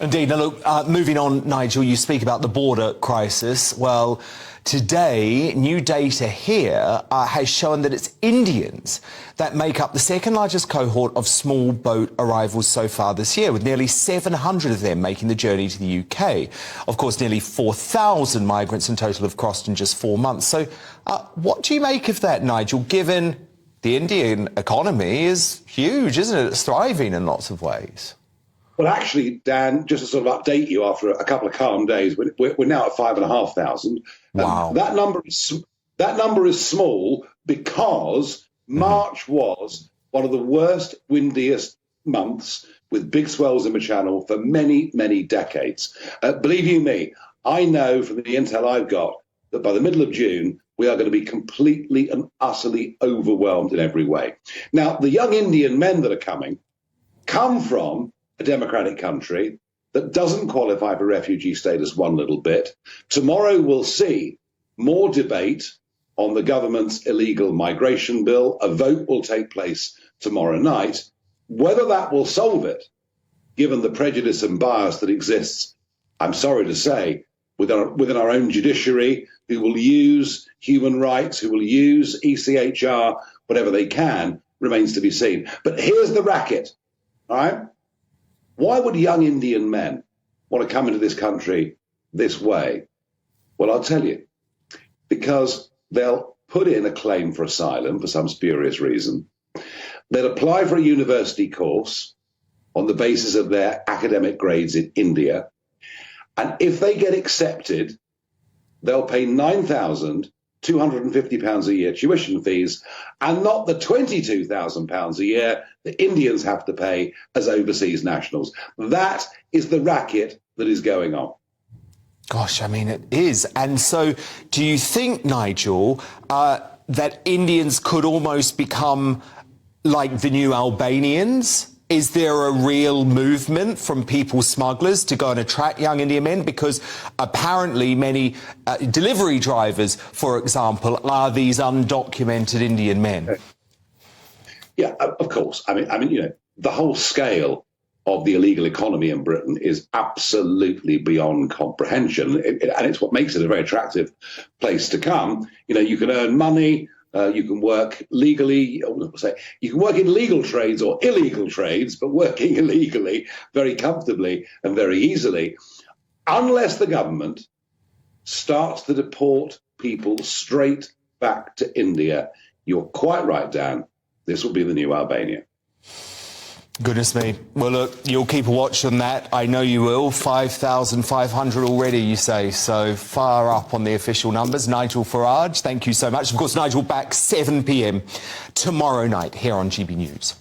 Indeed. Now, look, moving on, Nigel, you speak about the border crisis. Well, today, new data here has shown that it's Indians that make up the second largest cohort of small boat arrivals so far this year, with nearly 700 of them making the journey to the UK. Of course, nearly 4,000 migrants in total have crossed in just 4 months. So what do you make of that, Nigel, given the Indian economy is huge, isn't it? It's thriving in lots of ways. Well, actually, Dan, just to sort of update you after a couple of calm days, we're now at 5,500. Wow. That number is small because March was one of the worst, windiest months with big swells in the channel for many, many decades. Believe you me, I know from the intel I've got that by the middle of June, we are going to be completely and utterly overwhelmed in every way. Now, the young Indian men that are come from a democratic country that doesn't qualify for refugee status one little bit. Tomorrow we'll see more debate on the government's illegal migration bill. A vote will take place tomorrow night. Whether that will solve it, given the prejudice and bias that exists, I'm sorry to say, within our own judiciary, who will use human rights, who will use ECHR, whatever they can, remains to be seen. But here's the racket, all right? Why would young Indian men want to come into this country this way? Well, I'll tell you, because they'll put in a claim for asylum for some spurious reason. They'll apply for a university course on the basis of their academic grades in India. And if they get accepted, they'll pay £9,250 a year tuition fees and not the £22,000 a year that Indians have to pay as overseas nationals. That is the racket that is going on. Gosh, I mean, it is. And so do you think, Nigel, that Indians could almost become like the new Albanians? Is there a real movement from people smugglers to go and attract young Indian men? Because apparently many delivery drivers, for example, are these undocumented Indian men. Yeah, of course. I mean, you know, the whole scale of the illegal economy in Britain is absolutely beyond comprehension. And it's what makes it a very attractive place to come. You know, you can earn money. You can work legally, you can work in legal trades or illegal trades, but working illegally very comfortably and very easily, unless the government starts to deport people straight back to India. You're quite right, Dan. This will be the new Albania. Goodness me. Well, look, you'll keep a watch on that. I know you will. 5,500 already, you say, so far up on the official numbers. Nigel Farage, thank you so much. Of course, Nigel back 7 p.m. tomorrow night here on GB News.